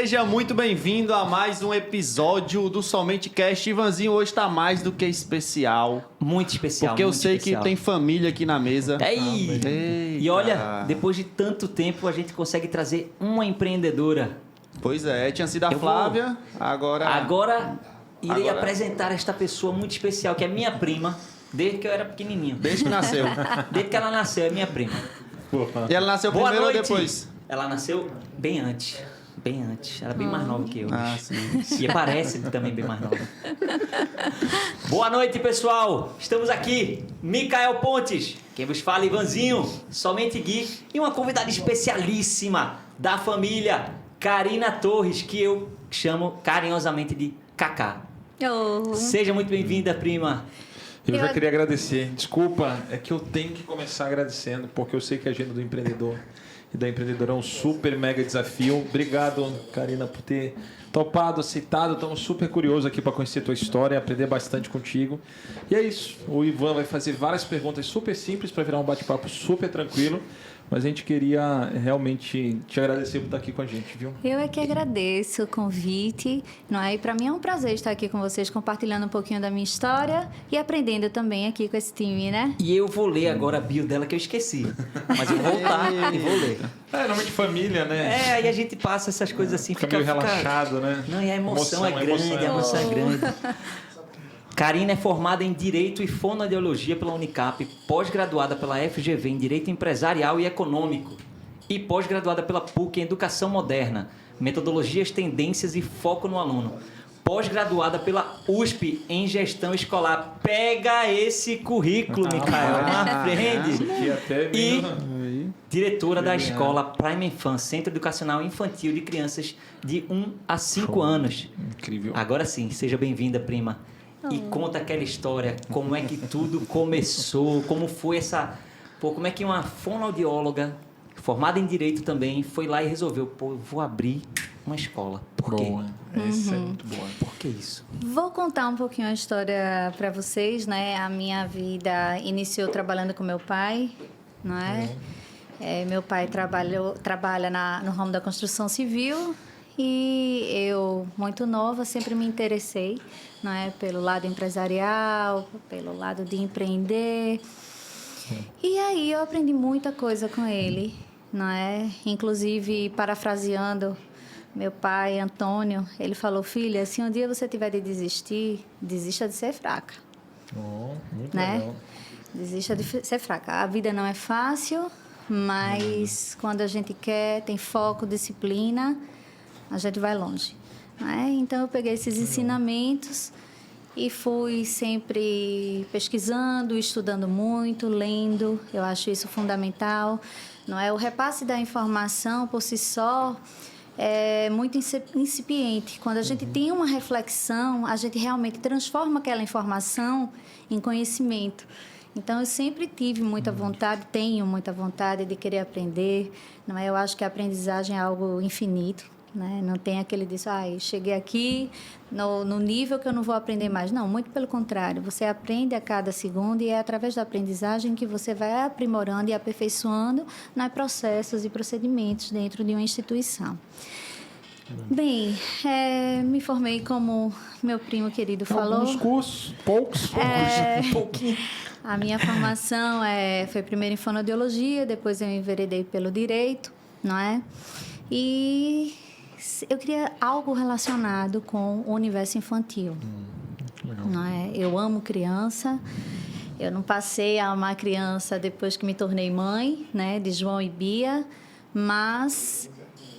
Seja muito bem-vindo a mais um episódio do Somente Cast. Ivanzinho hoje tá mais do que especial. Muito especial. Porque eu muito sei especial. que tem família aqui na mesa. Eita. E olha, depois de tanto tempo a gente consegue trazer uma empreendedora. Pois é, tinha sido a Flávia, Agora irei apresentar esta pessoa muito especial, que é minha prima, desde que eu era pequenininho. Desde que nasceu. Desde que ela nasceu, é minha prima. E ela nasceu Boa primeiro noite. ou depois? Ela nasceu bem antes. Bem antes. Ela é bem mais nova que eu. Ah, sim. E parece também bem mais nova. Boa noite, pessoal. Estamos aqui. Micael Pontes. Quem vos fala, Ivanzinho. Somente Gui. E uma convidada especialíssima da família, Karina Torres, que eu chamo carinhosamente de Cacá. Seja muito bem-vinda, prima. Eu já queria agradecer. Desculpa, é que eu tenho que começar agradecendo, porque eu sei que a agenda do empreendedor e da empreendedora é um super mega desafio. Obrigado, Karina, por ter topado, aceitado. Estamos super curiosos aqui para conhecer a tua história, aprender bastante contigo. E é isso. O Ivan vai fazer várias perguntas super simples para virar um bate-papo super tranquilo. Mas a gente queria realmente te agradecer por estar aqui com a gente, viu? Eu é que agradeço o convite, não é? E para mim é um prazer estar aqui com vocês, compartilhando um pouquinho da minha história e aprendendo também aqui com esse time, né? E eu vou ler agora a bio dela, que eu esqueci. Mas eu vou voltar e vou ler. É, nome de família, né? É, aí a gente passa essas coisas assim, Fica meio relaxado, né? Não, e a emoção é grande, a emoção é grande. Karina é formada em Direito e Fonoaudiologia pela Unicap, pós-graduada pela FGV em Direito Empresarial e Econômico e pós-graduada pela PUC em Educação Moderna, Metodologias, Tendências e Foco no Aluno. Pós-graduada pela USP em Gestão Escolar. Pega esse currículo, Micael, na frente. E diretora da escola Prime Infan, Centro Educacional Infantil de Crianças de 1 a 5 anos. Incrível. Agora sim, seja bem-vinda, prima. E conta aquela história, como é que tudo começou, como foi essa... Pô, como é que uma fonoaudióloga, formada em Direito também, foi lá e resolveu, vou abrir uma escola. Por quê? Boa. Essa é muito boa. Por que isso? Vou contar um pouquinho a história para vocês, né? A minha vida iniciou trabalhando com meu pai, não é? Meu pai trabalha no ramo da construção civil. E eu, muito nova, sempre me interessei, não é, pelo lado empresarial, pelo lado de empreender. E aí eu aprendi muita coisa com ele, não é? Inclusive, parafraseando meu pai, Antônio, ele falou: filha, se um dia você tiver de desistir, desista de ser fraca. Muito né? legal. Desista de ser fraca. A vida não é fácil, mas quando a gente quer, tem foco, disciplina, a gente vai longe, né? Então, eu peguei esses ensinamentos e fui sempre pesquisando, estudando muito, lendo. Eu acho isso fundamental. Não é? O repasse da informação, por si só, é muito incipiente. Quando a gente tem uma reflexão, a gente realmente transforma aquela informação em conhecimento. Então, eu sempre tive muita vontade, tenho muita vontade de querer aprender. Não é? Eu acho que a aprendizagem é algo infinito. Né? Não tem aquele disso, cheguei aqui no nível que eu não vou aprender mais. Não, muito pelo contrário. Você aprende a cada segundo e é através da aprendizagem que você vai aprimorando e aperfeiçoando, né, processos e procedimentos dentro de uma instituição. Bem, me formei, como meu primo querido falou. Alguns cursos, poucos. Um pouquinho. A minha formação foi primeiro em fonoaudiologia, depois eu enveredei pelo direito, não é? E eu queria algo relacionado com o universo infantil. Não é? Eu amo criança. Eu não passei a amar criança depois que me tornei mãe, né, de João e Bia, mas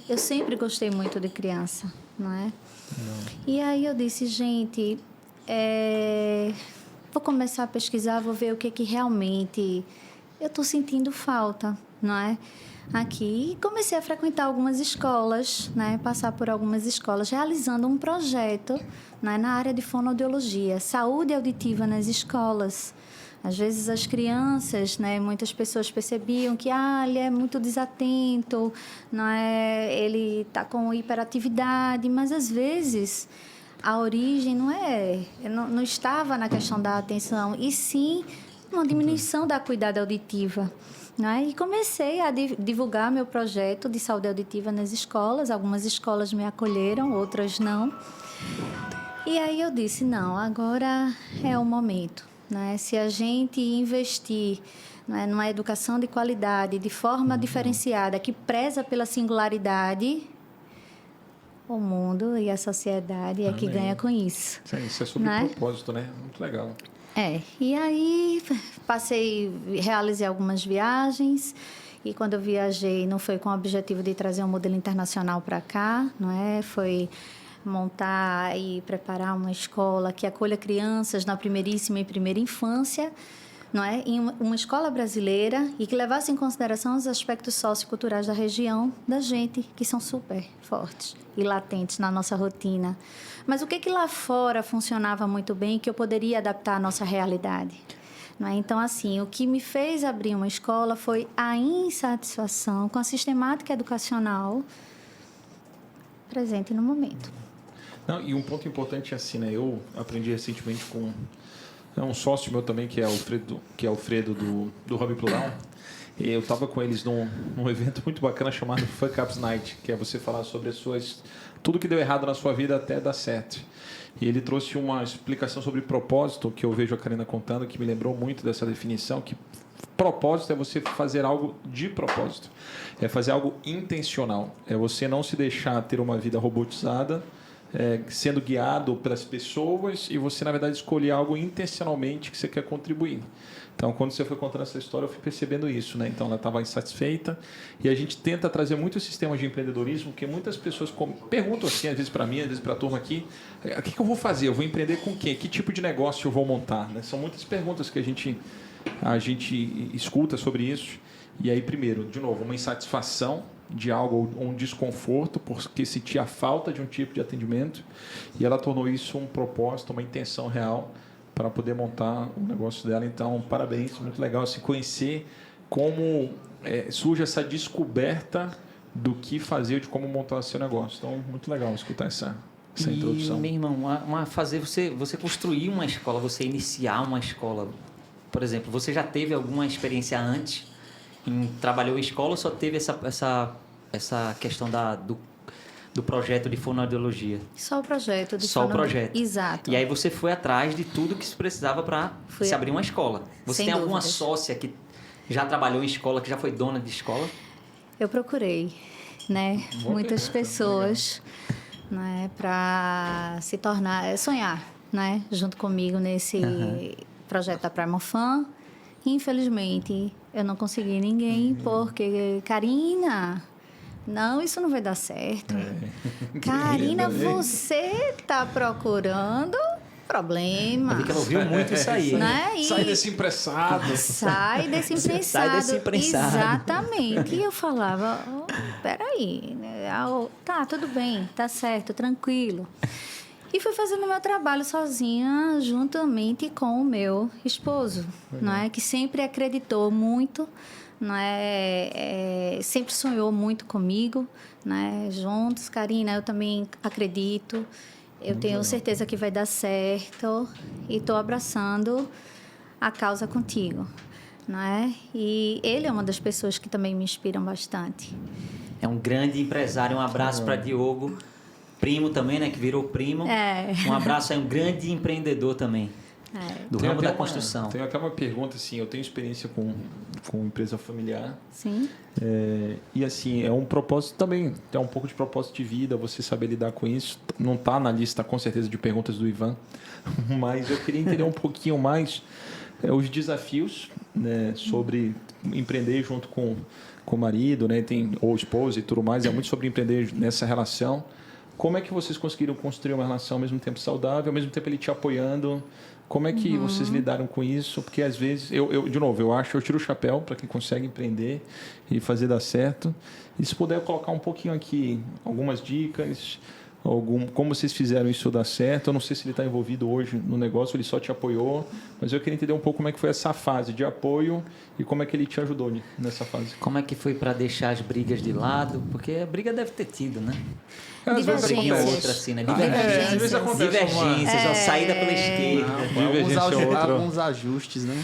eu sempre gostei muito de criança, não é? E aí eu disse, gente, vou começar a pesquisar, vou ver o que realmente eu estou sentindo falta, não é? Aqui, e comecei a frequentar algumas escolas, né, passar por algumas escolas, realizando um projeto, né, na área de fonoaudiologia, saúde auditiva nas escolas. Às vezes as crianças, né, muitas pessoas percebiam que ele é muito desatento, não é, ele está com hiperatividade, mas às vezes a origem não estava na questão da atenção, e sim uma diminuição da acuidade auditiva. Né? E comecei a divulgar meu projeto de saúde auditiva nas escolas. Algumas escolas me acolheram, outras não. E aí eu disse, não, agora é o momento. Né? Se a gente investir, né, numa educação de qualidade, de forma diferenciada, que preza pela singularidade, o mundo e a sociedade é que ganha com isso. Isso é sobre Né? propósito, né? Muito legal. E aí realizei algumas viagens, e quando eu viajei não foi com o objetivo de trazer um modelo internacional para cá, não é? Foi montar e preparar uma escola que acolha crianças na primeiríssima e primeira infância, não é? Em uma escola brasileira, e que levasse em consideração os aspectos socioculturais da região da gente, que são super fortes e latentes na nossa rotina. Mas o que lá fora funcionava muito bem, que eu poderia adaptar à nossa realidade? Não é? Então, assim, o que me fez abrir uma escola foi a insatisfação com a sistemática educacional presente no momento. Não, e um ponto importante é assim, né? Eu aprendi recentemente com um sócio meu também, que é o Alfredo do Hobby Plural. E eu estava com eles num evento muito bacana chamado Fuck Ups Night, que é você falar sobre tudo que deu errado na sua vida até dar certo. E ele trouxe uma explicação sobre propósito, que eu vejo a Karina contando, que me lembrou muito dessa definição, que propósito é você fazer algo de propósito. É fazer algo intencional. É você não se deixar ter uma vida robotizada, sendo guiado pelas pessoas, e você, na verdade, escolher algo intencionalmente que você quer contribuir. Então, quando você foi contando essa história, eu fui percebendo isso, né? Então, ela estava insatisfeita, e a gente tenta trazer muitos sistemas de empreendedorismo, que muitas pessoas perguntam assim, às vezes para mim, às vezes para a turma aqui, o que eu vou fazer? Eu vou empreender com quê? Que tipo de negócio eu vou montar? Né? São muitas perguntas que a gente escuta sobre isso. E aí, primeiro, de novo, uma insatisfação de algo, ou um desconforto, porque sentia a falta de um tipo de atendimento, e ela tornou isso um propósito, uma intenção real para poder montar o negócio dela. Então, parabéns, muito legal se conhecer como surge essa descoberta do que fazer, de como montar seu negócio. Então, muito legal escutar essa introdução. E, meu irmão, fazer você construir uma escola, você iniciar uma escola, por exemplo, você já teve alguma experiência antes? Trabalhou em escola ou só teve essa questão do projeto de fonoaudiologia? Só o projeto. Só o projeto. Exato. E aí você foi atrás de tudo que se precisava para se abrir uma escola. Você tem alguma sócia que já trabalhou em escola, que já foi dona de escola? Eu procurei, né? Muitas pessoas, né, para se tornar, sonhar, né, junto comigo nesse projeto da Primofan. Infelizmente, eu não consegui ninguém, porque, Karina, não, isso não vai dar certo. Karina, você está procurando problema. Eu vi que ela ouviu muito isso aí. Né? Sai desse imprensado. Sai desse imprensado. Sai desse imprensado. Exatamente. E eu falava, peraí, tá, tudo bem, tá certo, tranquilo. E fui fazendo meu trabalho sozinha, juntamente com o meu esposo, não é? Que sempre acreditou muito, não é? Sempre sonhou muito comigo, né? Juntos, Karina, eu também acredito, eu tenho certeza que vai dar certo, e estou abraçando a causa contigo, não é? E ele é uma das pessoas que também me inspiram bastante. É um grande empresário. Um abraço para Diogo. Primo também, né? Que virou primo. Um abraço aí, um grande empreendedor também. Do ramo da construção. Tenho até uma pergunta, assim, eu tenho experiência com empresa familiar. Sim. E assim, é um propósito também, é um pouco de propósito de vida, você saber lidar com isso. Não está na lista, com certeza, de perguntas do Ivan, mas eu queria entender um pouquinho mais os desafios, né, sobre empreender junto com o marido, né, ou esposa e tudo mais. É muito sobre empreender nessa relação. Como é que vocês conseguiram construir uma relação ao mesmo tempo saudável, ao mesmo tempo ele te apoiando? Como é que vocês lidaram com isso? Porque às vezes, eu tiro o chapéu para quem consegue empreender e fazer dar certo. E se puder colocar um pouquinho aqui, algumas dicas, Como vocês fizeram isso dar certo? Eu não sei se ele está envolvido hoje no negócio, ele só te apoiou, mas eu queria entender um pouco como é que foi essa fase de apoio e como é que ele te ajudou nessa fase. Como é que foi para deixar as brigas de lado? Porque a briga deve ter tido, né? Às vezes Briguinha acontece. outra, assim, né? Às vezes acontece Divergências, ó, saída pela esquerda. Alguns ajustes, né?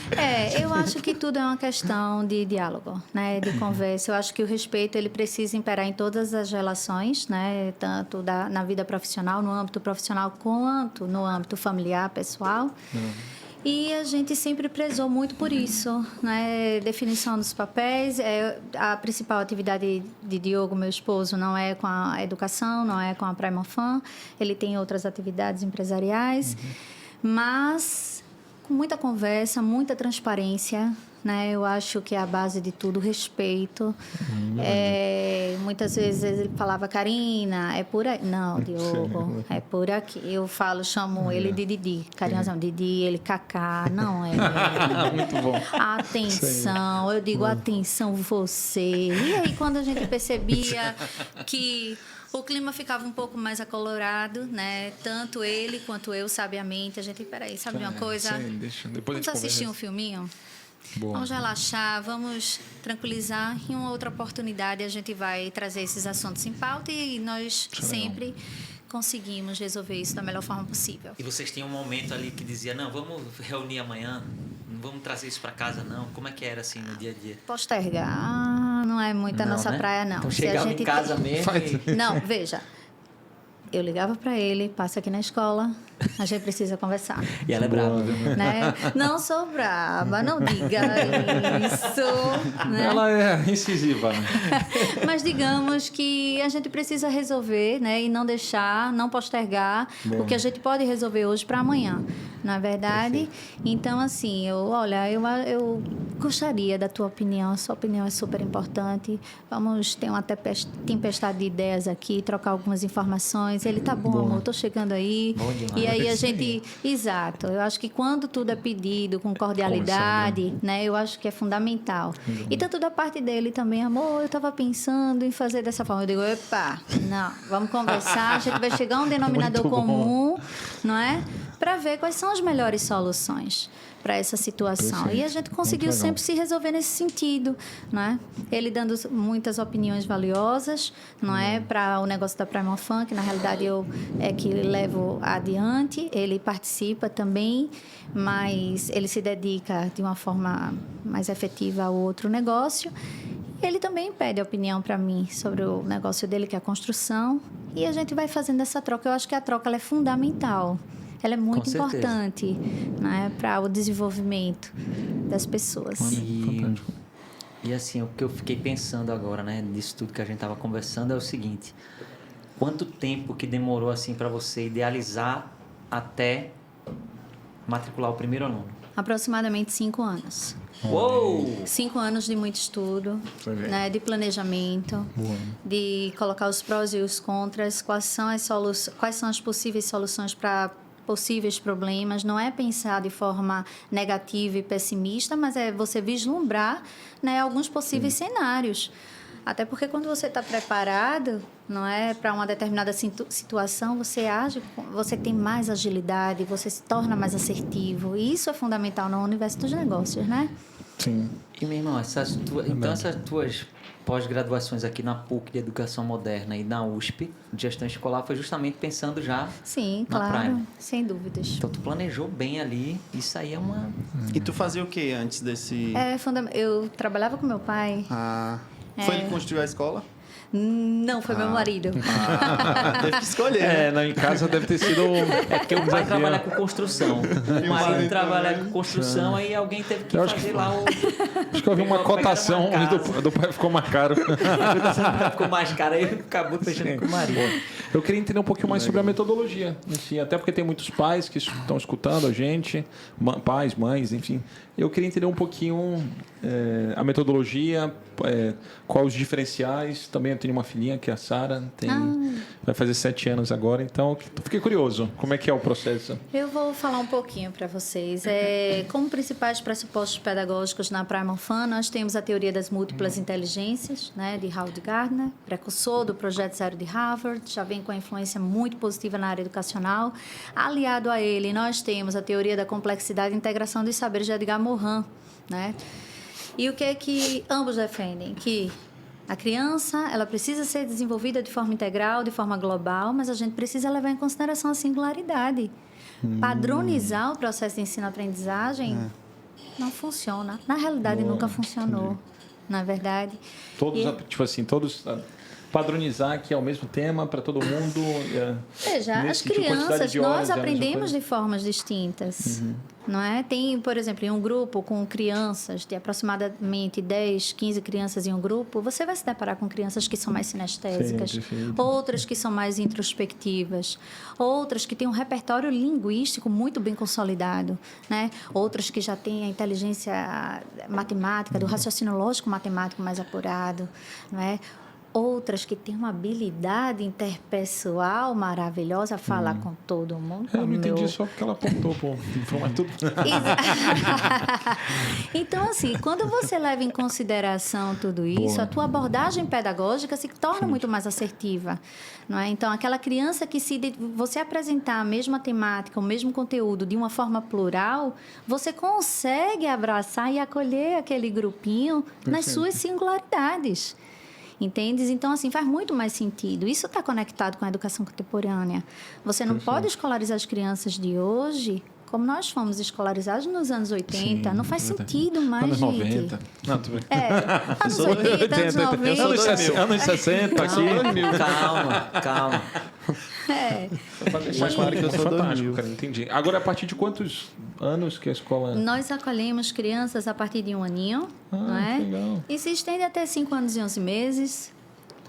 Eu acho que tudo é uma questão de diálogo, né? De conversa. Eu acho que o respeito ele precisa imperar em todas as relações, né? Tanto na vida profissional, no âmbito profissional, quanto no âmbito familiar, pessoal. E a gente sempre prezou muito por isso, né? Definição dos papéis. A principal atividade de Diogo, meu esposo, não é com a educação, não é com a Primofan. Ele tem outras atividades empresariais, mas com muita conversa, muita transparência, né? Eu acho que é a base de tudo, respeito. Muitas vezes ele falava, Karina, é por aí. Não, Diogo, é por aqui. Eu chamo ele de Didi, carinhosão, Didi, ele Cacá, não é. Muito bom. Atenção, eu digo, atenção você. E aí, quando a gente percebia que o clima ficava um pouco mais acolorado, né? Tanto ele quanto eu, sabiamente, a gente, peraí, sabe de uma coisa? Sim, depois Vamos assistir um filminho? Boa. Vamos relaxar, vamos tranquilizar. Em uma outra oportunidade, a gente vai trazer esses assuntos em pauta e nós sempre conseguimos resolver isso da melhor forma possível. E vocês tinham um momento ali que dizia, não, vamos reunir amanhã, não vamos trazer isso para casa, não. Como é que era assim no dia a dia? Postergar não é muito a nossa praia, não. Então Se a chegava gente em casa mesmo e... Não, veja. Eu ligava para ele, passa aqui na escola, a gente precisa conversar. E ela é brava, viu? Né? Não sou brava, não diga isso. Né? Ela é incisiva. Mas digamos que a gente precisa resolver, né? E não deixar, não postergar o que a gente pode resolver hoje para amanhã. Não é verdade? Então, assim, eu gostaria da tua opinião. A sua opinião é super importante. Vamos ter uma tempestade de ideias aqui, trocar algumas informações. Ele, tá bom, amor, tô chegando aí. Bom demais. E aí a gente... Exato. Eu acho que quando tudo é pedido com cordialidade, né? Eu acho que é fundamental. E tanto da parte dele também, amor, eu estava pensando em fazer dessa forma. Eu digo, epa, não, vamos conversar. A gente vai chegar a um denominador comum, não é? Para ver quais são as melhores soluções para essa situação. Perfeito. E a gente conseguiu sempre se resolver nesse sentido, não é? Ele dando muitas opiniões valiosas, não é? Para o negócio da Primofan, que na realidade eu é que levo adiante. Ele participa também, mas ele se dedica de uma forma mais efetiva ao outro negócio. Ele também pede opinião para mim sobre o negócio dele, que é a construção. E a gente vai fazendo essa troca. Eu acho que a troca ela é fundamental. Ela é muito importante, né, para o desenvolvimento das pessoas. E assim, o que eu fiquei pensando agora, né, disso tudo que a gente estava conversando é o seguinte: quanto tempo que demorou assim para você idealizar até matricular o primeiro aluno? Aproximadamente 5 anos. Uou! 5 anos de muito estudo, né, de planejamento, de colocar os prós e os contras, quais são as possíveis soluções para possíveis problemas. Não é pensar de forma negativa e pessimista, mas é você vislumbrar, né, alguns possíveis cenários. Até porque quando você está preparado, não é, para uma determinada situação, você age, você tem mais agilidade, você se torna mais assertivo. E isso é fundamental no universo dos negócios, né? Sim. E, meu irmão, essas tuas pós-graduações aqui na PUC de Educação Moderna e na USP, de Gestão Escolar, foi justamente pensando já Sim, na claro, Prime. sem dúvidas. Então, tu planejou bem ali, isso aí é uma... E tu fazia o que antes desse... Eu trabalhava com meu pai. Foi ele que construiu a escola? Não, foi meu marido. Teve que escolher, né? Em casa deve ter sido... É porque o pai trabalha com construção. O marido trabalha com construção, aí alguém teve que fazer lá o... Acho que eu vi uma cotação onde do pai ficou mais caro. Ficou mais caro, aí acabou fechando com o marido. Eu queria entender um pouquinho mais sobre a metodologia, enfim, até porque tem muitos pais que estão escutando a gente, pais, mães, enfim. Eu queria entender um pouquinho a metodologia, quais os diferenciais. Também eu tenho uma filhinha que é a Sara. vai fazer 7 anos agora, então fiquei curioso. Como é que é o processo? Eu vou falar um pouquinho para vocês. Como principais pressupostos pedagógicos na Primal Fun, nós temos a teoria das múltiplas inteligências, né, de Howard Gardner, precursor do Projeto Zero de Harvard, já vem com uma influência muito positiva na área educacional. Aliado a ele, nós temos a teoria da complexidade e integração dos saberes de Edgar Morin, né? E o que é que ambos defendem? Que a criança, ela precisa ser desenvolvida de forma integral, de forma global, mas a gente precisa levar em consideração a singularidade. Padronizar o processo de ensino-aprendizagem não funciona. Na realidade, nunca funcionou, na verdade. Todos, todos padronizar que é o mesmo tema para todo mundo. Veja, as crianças, nós aprendemos de formas distintas. Não é? Tem, por exemplo, em um grupo com crianças, de aproximadamente 10, 15 crianças em um grupo, você vai se deparar com crianças que são mais sinestésicas, outras que são mais introspectivas, outras que têm um repertório linguístico muito bem consolidado, né? Outras que já têm a inteligência matemática, do raciocínio lógico matemático mais apurado, não é? Outras que têm uma habilidade interpessoal maravilhosa, falar com todo mundo. Eu não entendi só porque ela apontou, pô. Tudo. Então, assim, quando você leva em consideração tudo isso, a tua abordagem pedagógica se torna muito mais assertiva. Não é? Então, aquela criança que se você apresentar a mesma temática, o mesmo conteúdo de uma forma plural, você consegue abraçar e acolher aquele grupinho nas suas singularidades. Entendes? Então, assim, faz muito mais sentido. Isso está conectado com a educação contemporânea. Você não pode escolarizar as crianças de hoje como nós fomos escolarizados nos anos 80. Sim, não faz sentido mais, anos gente. 90. Não, tudo bem. Anos 80, anos 90. Anos 60 aqui. Calma. Para deixar claro que eu sou fantástico, cara, entendi. Agora, a partir de quantos anos que a escola... Nós acolhemos crianças a partir de 1 aninho, não é? Legal. E se estende até 5 anos e 11 meses,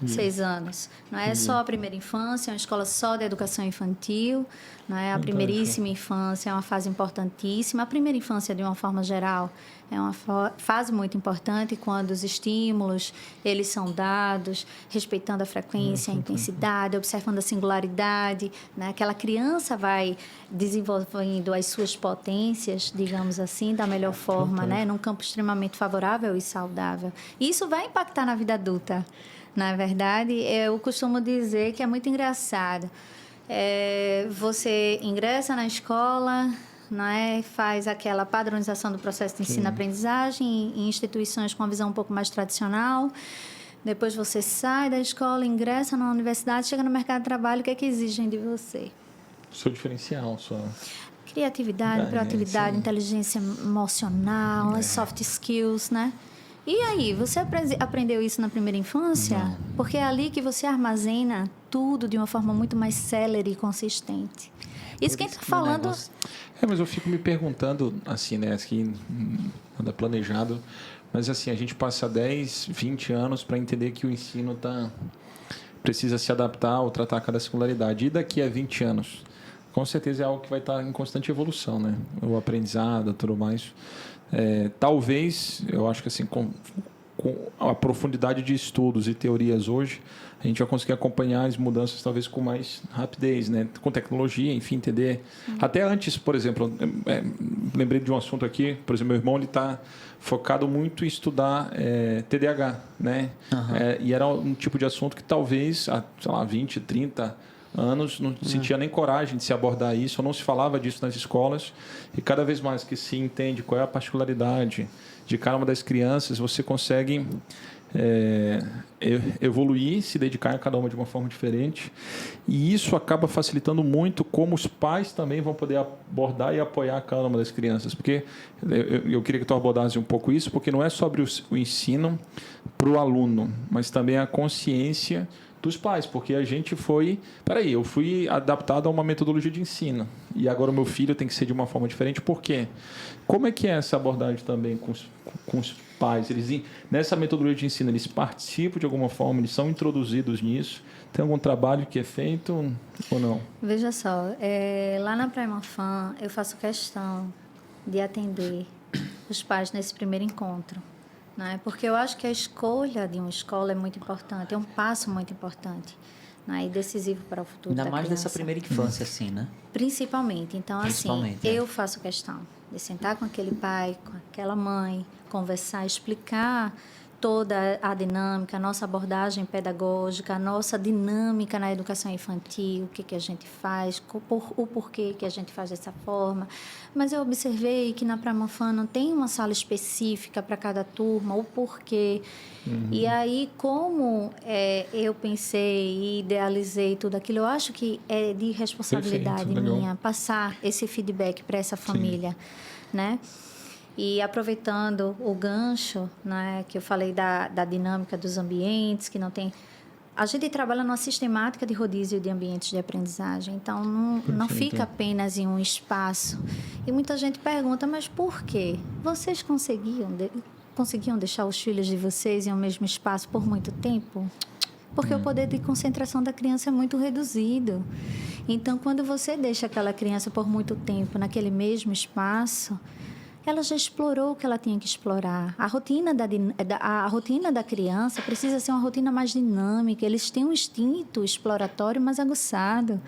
6 anos. Não é só a primeira infância, é uma escola só de educação infantil, não é? A primeiríssima infância é uma fase importantíssima. A primeira infância, de uma forma geral, é uma fase muito importante quando os estímulos, eles são dados, respeitando a frequência, a intensidade, observando a singularidade, né? Aquela criança vai desenvolvendo as suas potências, digamos assim, da melhor forma, né? Num campo extremamente favorável e saudável. E isso vai impactar na vida adulta. Na verdade, eu costumo dizer que é muito engraçado. Você ingressa na escola, não é? Faz aquela padronização do processo de ensino-aprendizagem em instituições com uma visão um pouco mais tradicional. Depois você sai da escola, ingressa na universidade, chega no mercado de trabalho, o que é que exigem de você? Seu diferencial, sua... Criatividade, proatividade, inteligência emocional, as soft skills, né? E aí, você aprendeu isso na primeira infância? Não. Porque é ali que você armazena tudo de uma forma muito mais célere e consistente. Isso quem está falando... mas eu fico me perguntando, assim, né? Que nada planejado, mas assim, a gente passa 10, 20 anos para entender que o ensino precisa se adaptar ou tratar cada singularidade. E daqui a 20 anos? Com certeza é algo que vai estar em constante evolução, né? O aprendizado, tudo mais... talvez, eu acho que assim, com a profundidade de estudos e teorias hoje, a gente vai conseguir acompanhar as mudanças talvez com mais rapidez, né? Com tecnologia, enfim, entender. Até antes, por exemplo, lembrei de um assunto aqui, por exemplo, meu irmão está focado muito em estudar TDAH, né? E era um tipo de assunto que talvez há, sei lá, 20, 30 anos não sentia nem coragem de se abordar isso, ou não se falava disso nas escolas, e cada vez mais que se entende qual é a particularidade de cada uma das crianças, você consegue evoluir, se dedicar a cada uma de uma forma diferente, e isso acaba facilitando muito como os pais também vão poder abordar e apoiar cada uma das crianças, porque eu queria que tu abordasse um pouco isso, porque não é sobre o ensino para o aluno, mas também a consciência dos pais, porque a gente eu fui adaptado a uma metodologia de ensino e agora o meu filho tem que ser de uma forma diferente. Por quê? Como é que é essa abordagem também com os pais? Eles, nessa metodologia de ensino, eles participam de alguma forma, eles são introduzidos nisso? Tem algum trabalho que é feito ou não? Veja só, lá na Primal Fun eu faço questão de atender os pais nesse primeiro encontro. Não é? Porque eu acho que a escolha de uma escola é muito importante, é um passo muito importante. né? E decisivo para o futuro Ainda da mais criança. nessa primeira infância, assim, né? Principalmente. Então, Principalmente, assim, é. eu faço questão de sentar com aquele pai, com aquela mãe, conversar, explicar toda a dinâmica, a nossa abordagem pedagógica, a nossa dinâmica na educação infantil, o que a gente faz, o porquê que a gente faz dessa forma. Mas eu observei que na Pramofan não tem uma sala específica para cada turma, o porquê. E aí, como eu pensei e idealizei tudo aquilo, eu acho que é de responsabilidade Perfeito, legal. minha passar esse feedback para essa família, né? E aproveitando o gancho, né, que eu falei da dinâmica dos ambientes, que não tem... A gente trabalha numa sistemática de rodízio de ambientes de aprendizagem, então não fica apenas em um espaço. E muita gente pergunta, mas por quê? Vocês conseguiam deixar os filhos de vocês em um mesmo espaço por muito tempo? Porque o poder de concentração da criança é muito reduzido. Então, quando você deixa aquela criança por muito tempo naquele mesmo espaço, ela já explorou o que ela tinha que explorar. A rotina da criança precisa ser uma rotina mais dinâmica. Eles têm um instinto exploratório mais aguçado.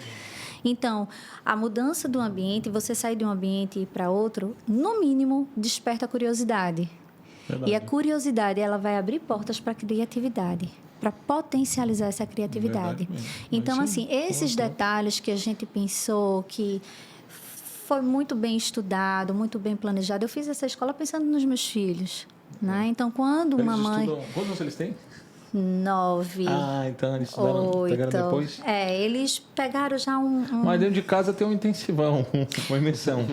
Então, a mudança do ambiente, você sair de um ambiente e ir para outro, no mínimo, desperta a curiosidade. Verdade. E a curiosidade, ela vai abrir portas para a criatividade, para potencializar essa criatividade. Verdade mesmo. Então, Mas assim, esses detalhes que a gente pensou que foi muito bem estudado, muito bem planejado. Eu fiz essa escola pensando nos meus filhos, né? Então, quando Eles uma mãe... estudam... Quantos anos eles têm? 9, Ah, então eles estudaram, 8... pegaram depois? Eles pegaram já Mas dentro de casa tem um intensivão, uma imersão.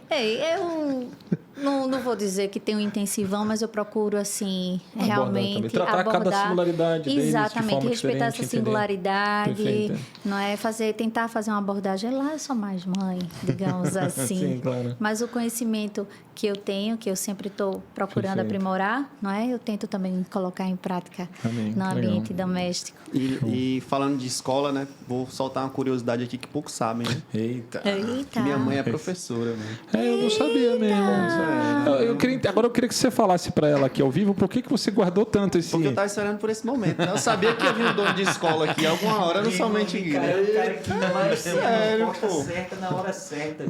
Eu não vou dizer que tem um intensivão, mas eu procuro, assim, Abordar realmente também. Tratar cada singularidade deles de exatamente, forma respeitar diferente, essa entender. singularidade, Perfeito. não é tentar fazer uma abordagem lá, eu sou mais mãe, digamos assim. Sim, claro. Mas o conhecimento que eu tenho, que eu sempre estou procurando Perfeito. aprimorar, não é? Eu tento também colocar em prática Amém, no legal. ambiente doméstico. E falando de escola, né? Vou soltar uma curiosidade aqui que poucos sabem, né? Eita. Eita! Minha mãe é professora, né? Eu não sabia mesmo. Agora eu queria que você falasse pra ela aqui ao vivo por que você guardou tanto esse... Porque eu tava esperando por esse momento, né? Eu sabia que ia vir um dono de escola aqui alguma hora, eu não somente o cara que mais sério, a resposta pô. certa na hora certa.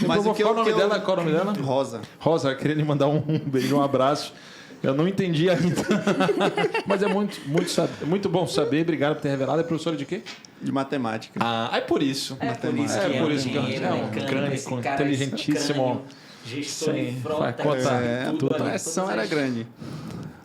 Mas Qual o nome dela? Qual o nome dela? Rosa. Rosa, eu queria lhe mandar um beijo, um abraço. Eu não entendi ainda. Mas é muito bom saber. Obrigado por ter revelado. É professora de quê? De matemática. Ah, é por isso. É por isso que É por isso que engenheiro, é um mecânico, crânio esse cara, inteligentíssimo. esse crânio, gestor de Sim, frota, vai contar. tudo A ali, pressão todas era as- grande.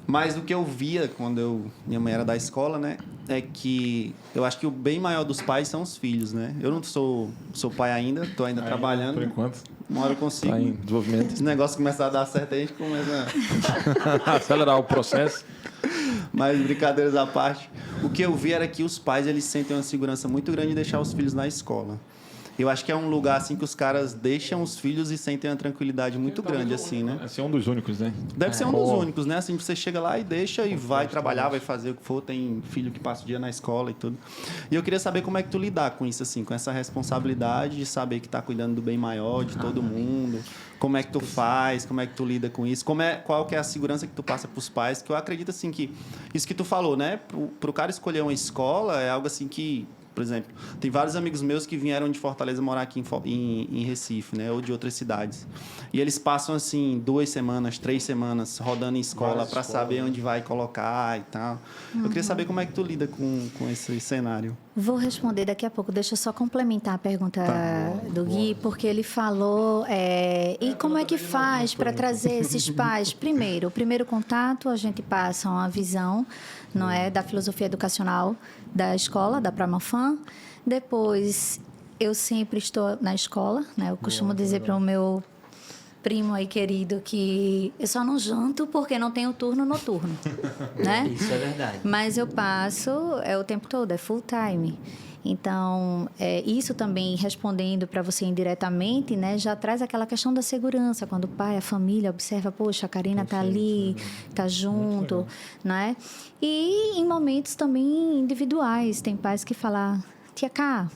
Mas o que eu via quando minha mãe era da escola, né? É que eu acho que o bem maior dos pais são os filhos, né? Eu não sou pai ainda, tô ainda trabalhando. Por enquanto. Uma hora eu consigo. Tá em desenvolvimento. Esse negócio começar a dar certo, a gente começa... Acelerar o processo. Mas brincadeiras à parte, o que eu vi era que os pais eles sentem uma segurança muito grande de deixar os filhos na escola. Eu acho que é um lugar assim que os caras deixam os filhos e sentem uma tranquilidade muito grande assim, né? Esse é um dos únicos, né? Deve ser um dos Bom. únicos, né? Assim, você chega lá e deixa e vai trabalhar, vai fazer o que for. Tem filho que passa o dia na escola e tudo. E eu queria saber como é que tu lidar com isso, assim, com essa responsabilidade de saber que tá cuidando do bem maior de todo mundo. Como é que tu faz? Como é que tu lida com isso? Qual que é a segurança que tu passa pros pais? Que eu acredito, assim, que isso que tu falou, né? Pro cara escolher uma escola é algo assim que... Por exemplo, tem vários amigos meus que vieram de Fortaleza morar aqui em Recife, né? Ou de outras cidades. E eles passam, assim, 2 semanas, 3 semanas rodando em escola para saber onde vai colocar e tal. Eu queria saber como é que tu lida com esse cenário. Vou responder daqui a pouco. Deixa eu só complementar a pergunta do Gui, porque ele falou... e como é que faz para trazer esses pais? Primeiro, o primeiro contato, a gente passa uma visão, não é, da filosofia educacional da escola, da Pramofan. Depois, eu sempre estou na escola, né? Eu costumo dizer para o meu primo aí querido que eu só não janto porque não tenho turno noturno, né? Isso é verdade. Mas eu passo o tempo todo, é full time. Então, isso também, respondendo para você indiretamente, né, já traz aquela questão da segurança. Quando o pai, a família observa, poxa, a Karina está ali, está junto, né? E em momentos também individuais, tem pais que falam, tia Cá,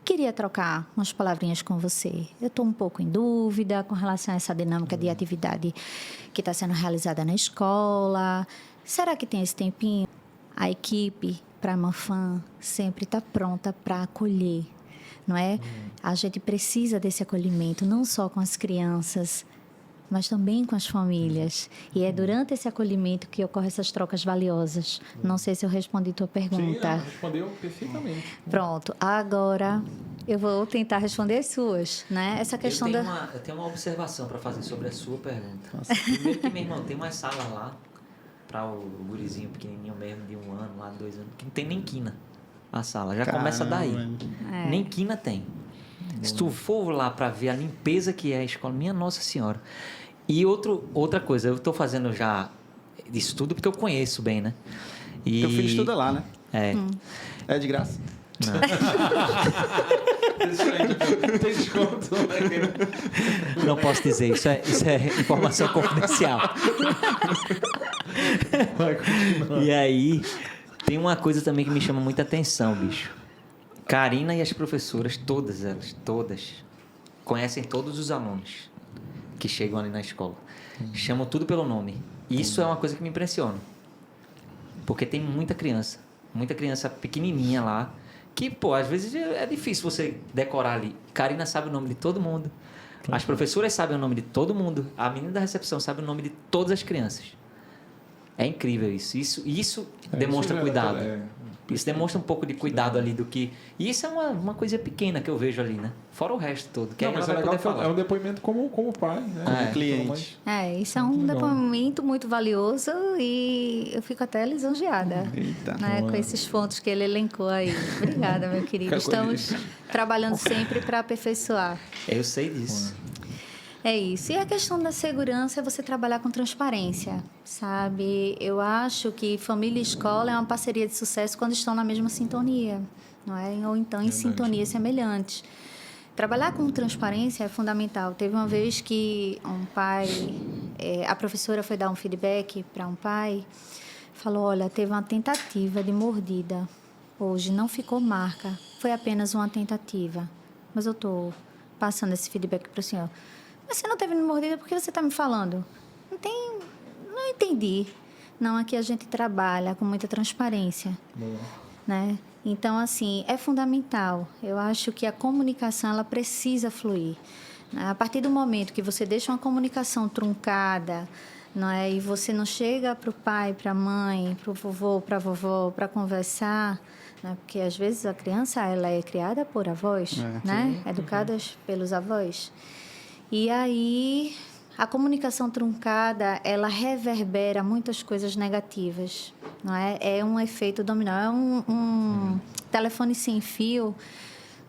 queria trocar umas palavrinhas com você. Eu estou um pouco em dúvida com relação a essa dinâmica de atividade que está sendo realizada na escola. Será que tem esse tempinho? A equipe para a Manfam sempre está pronta para acolher, não é? A gente precisa desse acolhimento, não só com as crianças, mas também com as famílias. E é durante esse acolhimento que ocorrem essas trocas valiosas. Não sei se eu respondi tua pergunta. Sim, respondeu perfeitamente. Pronto, agora eu vou tentar responder as suas, né? Essa questão eu tenho uma observação para fazer sobre a sua pergunta. Primeiro que, meu irmão, tem umas salas lá para o gurizinho pequenininho mesmo, de 1 ano, lá de 2 anos, que não tem nem quina a sala. Já começa daí. É. Nem quina tem. Se tu for lá para ver a limpeza que é a escola, minha Nossa Senhora. E outra coisa, eu estou fazendo já de estudo porque eu conheço bem, né? E... Teu filho estuda lá, né? É. É de graça? Tem desconto, né? Não posso dizer, isso é informação confidencial. Vai continuar. E aí, tem uma coisa também que me chama muita atenção, bicho. Karina e as professoras, todas elas, conhecem todos os alunos que chegam ali na escola. Chamam tudo pelo nome. Isso é uma coisa que me impressiona. Porque tem muita criança pequenininha lá, que, pô, às vezes é difícil você decorar ali. Karina sabe o nome de todo mundo. As professoras sabem o nome de todo mundo. A menina da recepção sabe o nome de todas as crianças. É incrível isso. Isso demonstra cuidado. Isso demonstra um pouco de cuidado ali do que... E isso é uma coisa pequena que eu vejo ali, né? Fora o resto todo. Que Não, aí mas ela é vai legal poder que falar. é um depoimento como pai, né? Como cliente. isso é um legal. depoimento muito valioso e eu fico até lisonjeada, Eita. né, com esses pontos que ele elencou aí. Obrigada, meu querido. Estamos trabalhando sempre para aperfeiçoar. Eu sei disso. É isso. E a questão da segurança é você trabalhar com transparência, sabe? Eu acho que família e escola é uma parceria de sucesso quando estão na mesma sintonia, não é? Ou então em sintonias semelhantes. Trabalhar com transparência é fundamental. Teve uma vez que um pai, a professora foi dar um feedback para um pai, falou, olha, teve uma tentativa de mordida. Hoje não ficou marca, foi apenas uma tentativa. Mas eu estou passando esse feedback para o senhor. Mas você não teve mordida, por que você está me falando? Não entendi. Não, aqui a gente trabalha com muita transparência. Boa. Né? Então, assim, é fundamental. Eu acho que a comunicação, ela precisa fluir. Né? A partir do momento que você deixa uma comunicação truncada, não é? E você não chega para o pai, para a mãe, para o vovô, para a vovó, para conversar, né? Porque às vezes a criança ela é criada por avós, né? Educadas pelos avós. E aí, a comunicação truncada, ela reverbera muitas coisas negativas, não é? É um efeito dominó, é um telefone sem fio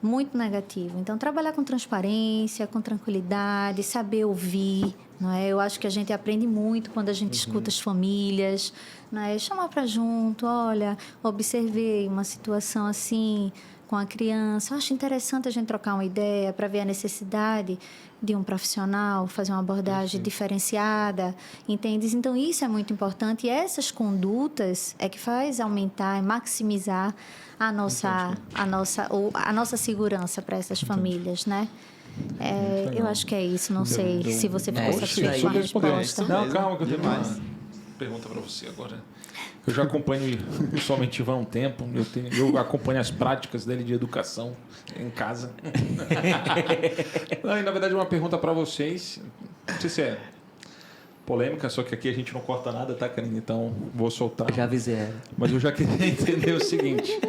muito negativo. Então, trabalhar com transparência, com tranquilidade, saber ouvir, não é? Eu acho que a gente aprende muito quando a gente escuta as famílias, não é? Chamar para junto, olha, observei uma situação assim com a criança. Eu acho interessante a gente trocar uma ideia para ver a necessidade de um profissional, fazer uma abordagem diferenciada, entende? Então, isso é muito importante. E essas condutas é que faz aumentar e maximizar a nossa segurança para essas famílias, né? Eu acho que é isso. Não sei se você ficou satisfeito com a resposta. Não, calma, que eu tenho uma pergunta para você agora. Eu já acompanho o Somente Vã há um tempo. Eu acompanho as práticas dele de educação em casa. Não, e, na verdade, uma pergunta para vocês. Não sei se é polêmica, só que aqui a gente não corta nada, tá, Karine? Então, vou soltar. Eu já avisei ela. Mas eu já queria entender o seguinte.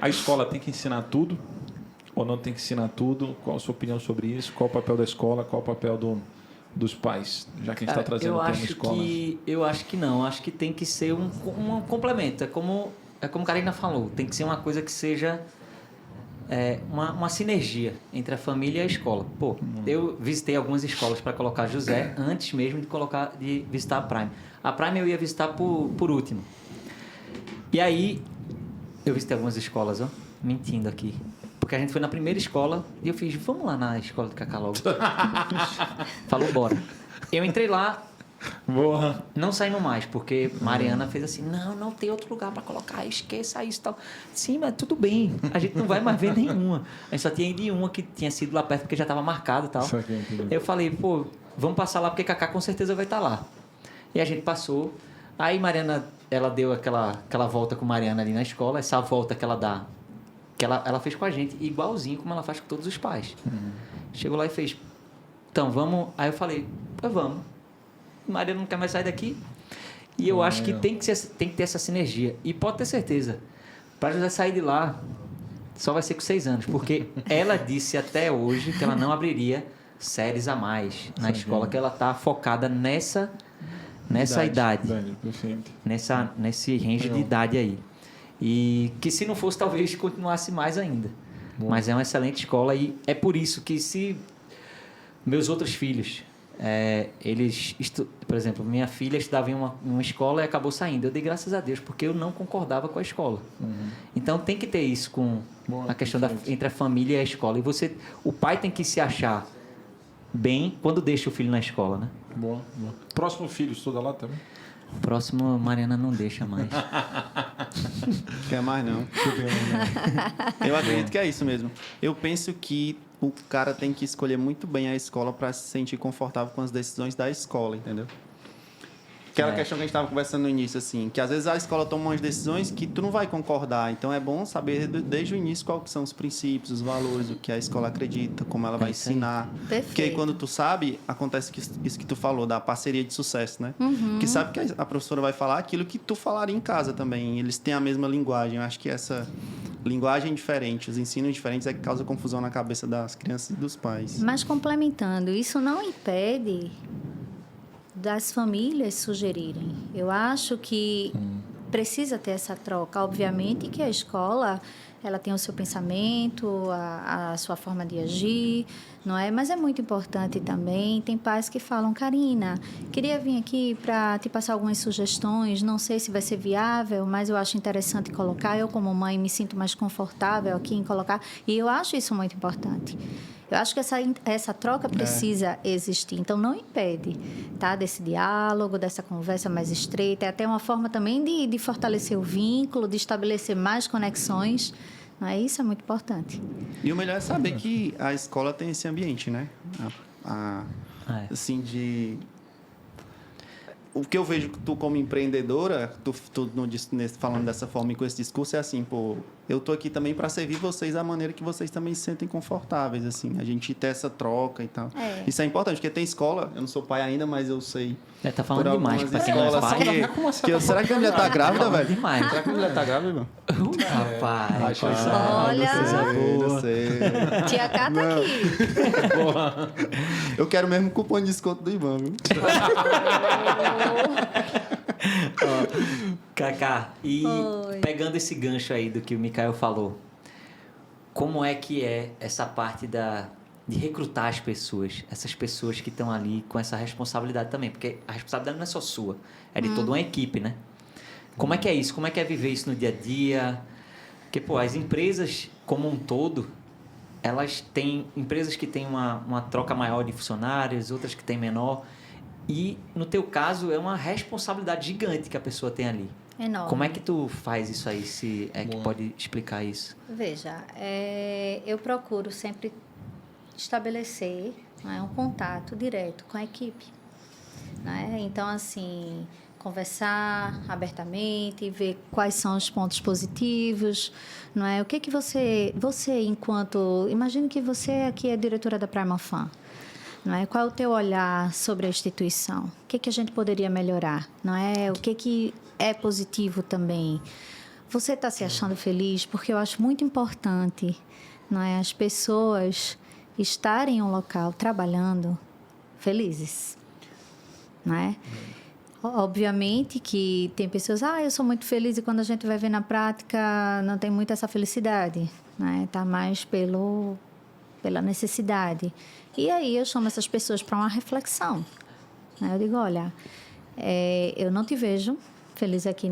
A escola tem que ensinar tudo ou não tem que ensinar tudo? Qual a sua opinião sobre isso? Qual o papel da escola? Qual o papel dos pais? Já que a gente está trazendo o tema escola. Eu acho que não. Acho que tem que ser um complemento. É como a Karina falou. Tem que ser uma coisa que seja uma sinergia entre a família e a escola. Pô, eu visitei algumas escolas para colocar José antes mesmo de visitar a Prime. A Prime eu ia visitar por último. E aí, eu visitei algumas escolas, mentindo aqui. Porque a gente foi na primeira escola e eu fiz, vamos lá na escola do Cacá logo. Falou, bora. Eu entrei lá, Boa. não saímos mais, porque Mariana fez assim, não tem outro lugar para colocar, esqueça isso e tal. Sim, mas tudo bem, a gente não vai mais ver nenhuma. A gente só tinha ido em uma que tinha sido lá perto, porque já estava marcado e tal. Eu falei, pô, vamos passar lá, porque Cacá com certeza vai estar lá. E a gente passou, aí Mariana ela deu aquela volta com Mariana ali na escola, essa volta que ela dá, que ela fez com a gente, igualzinho como ela faz com todos os pais. Chegou lá e fez, então, vamos... Aí eu falei, vamos. Mariana não quer mais sair daqui. E eu acho que tem que ter essa sinergia. E pode ter certeza, para José sair de lá, só vai ser com 6 anos, porque ela disse até hoje que ela não abriria séries a mais na escola, que ela está focada nessa idade. Perfeito. Nesse range de idade aí. E que se não fosse, talvez continuasse mais ainda. Mas é uma excelente escola e é por isso que se meus outros filhos, por exemplo, minha filha estudava em uma escola e acabou saindo. Eu dei graças a Deus, porque eu não concordava com a escola. Então tem que ter isso com a questão entre a família e a escola. E o pai tem que se achar bem quando deixa o filho na escola, né? Boa. Próximo filho estuda lá também? Próximo, Mariana não deixa mais. Quer mais não. Eu acredito que é isso mesmo. Eu penso que o cara tem que escolher muito bem a escola para se sentir confortável com as decisões da escola, entendeu? Aquela questão que a gente estava conversando no início, assim, que às vezes a escola toma umas decisões que tu não vai concordar. Então é bom saber desde o início quais são os princípios, os valores, o que a escola acredita, como ela vai ensinar. Perfeito. Porque aí quando tu sabe, acontece isso que tu falou, da parceria de sucesso, né? Que sabe que a professora vai falar aquilo que tu falaria em casa também. Eles têm a mesma linguagem. Eu acho que essa linguagem diferente, os ensinos diferentes é que causa confusão na cabeça das crianças e dos pais. Mas complementando, isso não impede das famílias sugerirem. Eu acho que precisa ter essa troca. Obviamente que a escola, ela tem o seu pensamento, a sua forma de agir, não é? Mas é muito importante também. Tem pais que falam, Karina, queria vir aqui para te passar algumas sugestões, não sei se vai ser viável, mas eu acho interessante colocar. Eu, como mãe, me sinto mais confortável aqui em colocar. E eu acho isso muito importante. Eu acho que essa troca precisa existir. Então, não impede, tá? Desse diálogo, dessa conversa mais estreita. É até uma forma também de fortalecer o vínculo, de estabelecer mais conexões. Não é? Isso é muito importante. E o melhor é saber que a escola tem esse ambiente, né? Assim, de... O que eu vejo tu como empreendedora, falando dessa forma e com esse discurso, é assim, pô, eu tô aqui também para servir vocês da maneira que vocês também se sentem confortáveis, assim, a gente ter essa troca e tal. Isso é importante, porque tem escola, eu não sou pai ainda, mas eu sei. Tá falando demais pra quem não é pai. Será que a mulher tá grávida, velho? Demais. Será que a mulher tá grávida, irmão? Rapaz. Olha, Não sei. tia Cá tá aqui. Eu quero mesmo cupom de desconto do Ivan, viu? Cacá, e pegando esse gancho aí do que o Mikael falou, como é que é essa parte de recrutar as pessoas, essas pessoas que estão ali com essa responsabilidade também, porque a responsabilidade não é só sua, é de toda uma equipe, né? Como é que é isso? Como é que é viver isso no dia a dia? Porque, pô, as empresas como um todo, elas têm empresas que têm uma troca maior de funcionários, outras que têm menor. E, no teu caso, é uma responsabilidade gigante que a pessoa tem ali. Enorme. Como é que tu faz isso aí, se é que pode explicar isso? Veja, eu procuro sempre estabelecer, né, um contato direto com a equipe. Né? Então, assim, conversar abertamente, ver quais são os pontos positivos, não é? O que você enquanto... Imagine que você aqui é diretora da Prima Fan. Não é? Qual é o teu olhar sobre a instituição? O que a gente poderia melhorar? Não é? O que é positivo também? Você está se achando feliz? Porque eu acho muito importante, não é? As pessoas estarem em um local trabalhando felizes, não é? Obviamente que tem pessoas, eu sou muito feliz, e quando a gente vai ver na prática não tem muito essa felicidade, né? Tá mais pela necessidade. E aí eu chamo essas pessoas para uma reflexão, né? Eu digo, olha, eu não te vejo feliz aqui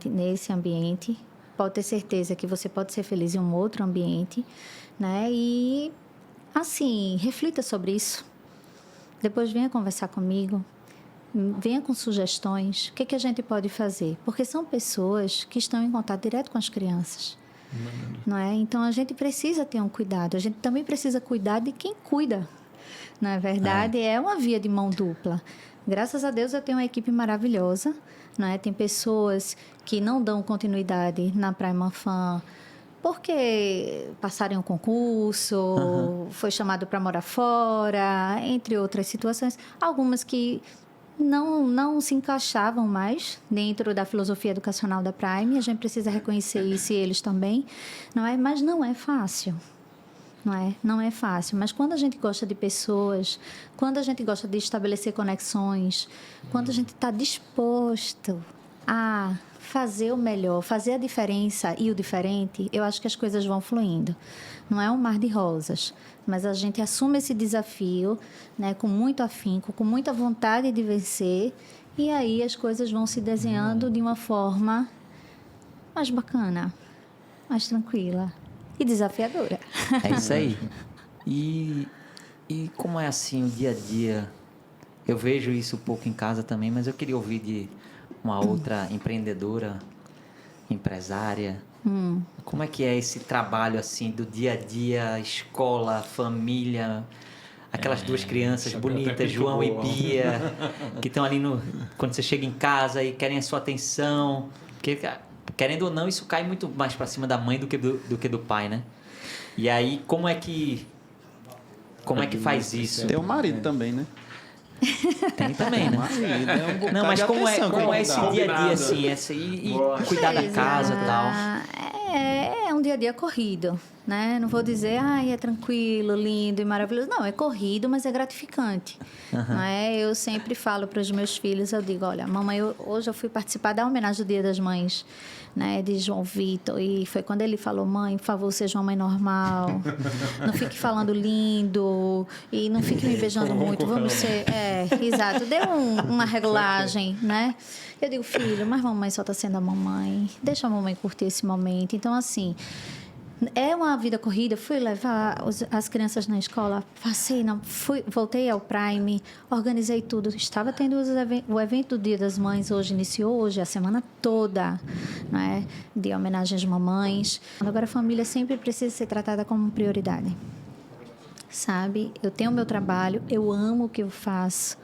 nesse ambiente, pode ter certeza que você pode ser feliz em um outro ambiente, né? E, assim, reflita sobre isso. Depois venha conversar comigo, venha com sugestões, o que a gente pode fazer? Porque são pessoas que estão em contato direto com as crianças. Não é? Então, a gente precisa ter um cuidado. A gente também precisa cuidar de quem cuida. Na verdade, é uma via de mão dupla. Graças a Deus eu tenho uma equipe maravilhosa, né? Tem pessoas que não dão continuidade na Prime Fan porque passaram um concurso, foi chamado para morar fora, entre outras situações. Algumas que não se encaixavam mais dentro da filosofia educacional da Prime. A gente precisa reconhecer isso e eles também, não é? Mas não é fácil. Não é fácil, mas quando a gente gosta de pessoas, quando a gente gosta de estabelecer conexões, quando a gente está disposto a fazer o melhor, fazer a diferença e o diferente, eu acho que as coisas vão fluindo. Não é um mar de rosas, mas a gente assume esse desafio, né, com muito afinco, com muita vontade de vencer, e aí as coisas vão se desenhando de uma forma mais bacana, mais tranquila. E desafiadora. É isso aí. E como é assim o dia a dia? Eu vejo isso um pouco em casa também, mas eu queria ouvir de uma outra empreendedora, empresária. Como é que é esse trabalho assim do dia a dia, escola, família, aquelas duas crianças bonitas, João e Bia, que estão ali quando você chega em casa e querem a sua atenção, porque querendo ou não, isso cai muito mais para cima da mãe do que do pai, né? E aí, como é que faz isso? Tem o marido também, né? Tem também, né? Não, mas como é esse dia a dia, assim, e cuidar da casa e tal? É um dia a dia corrido, né? Não vou dizer, é tranquilo, lindo e maravilhoso. Não, é corrido, mas é gratificante. Não é? Eu sempre falo para os meus filhos, eu digo, olha, mamãe, hoje eu fui participar da homenagem do Dia das Mães, né, de João Vitor, e foi quando ele falou, mãe, por favor, seja uma mãe normal, não fique falando lindo, e não fique me beijando muito, vamos ser... exato, deu uma regulagem, né? Eu digo, filho, mas mamãe só está sendo a mamãe, deixa a mamãe curtir esse momento. Então, assim, é uma vida corrida. Fui levar as crianças na escola, voltei ao Prime, organizei tudo. Estava tendo o evento do Dia das Mães, iniciou hoje, a semana toda, né, de homenagem às mamães. Agora, a família sempre precisa ser tratada como prioridade, sabe? Eu tenho o meu trabalho, eu amo o que eu faço.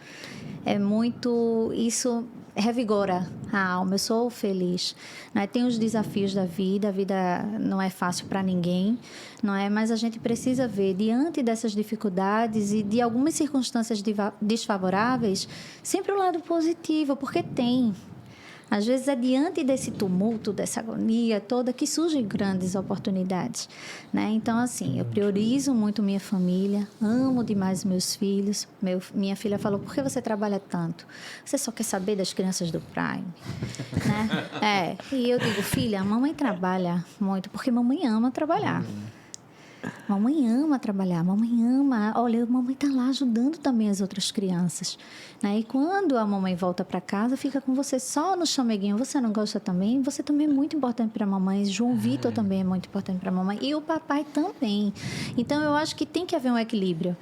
Isso revigora a alma, eu sou feliz, né? Tem os desafios da vida, a vida não é fácil para ninguém, não é? Mas a gente precisa ver, diante dessas dificuldades e de algumas circunstâncias desfavoráveis, sempre o lado positivo, porque tem. Às vezes é diante desse tumulto, dessa agonia toda, que surgem grandes oportunidades, né? Então, assim, eu priorizo muito minha família, amo demais meus filhos. Minha filha falou, por que você trabalha tanto? Você só quer saber das crianças do Prime, né? E eu digo, filha, a mamãe trabalha muito, porque mamãe ama trabalhar. Mamãe ama trabalhar, mamãe ama... Olha, a mamãe está lá ajudando também as outras crianças, né? E quando a mamãe volta para casa, fica com você só no chameguinho. Você não gosta também? Você também é muito importante para a mamãe. João Vitor também é muito importante para a mamãe. E o papai também. Então, eu acho que tem que haver um equilíbrio,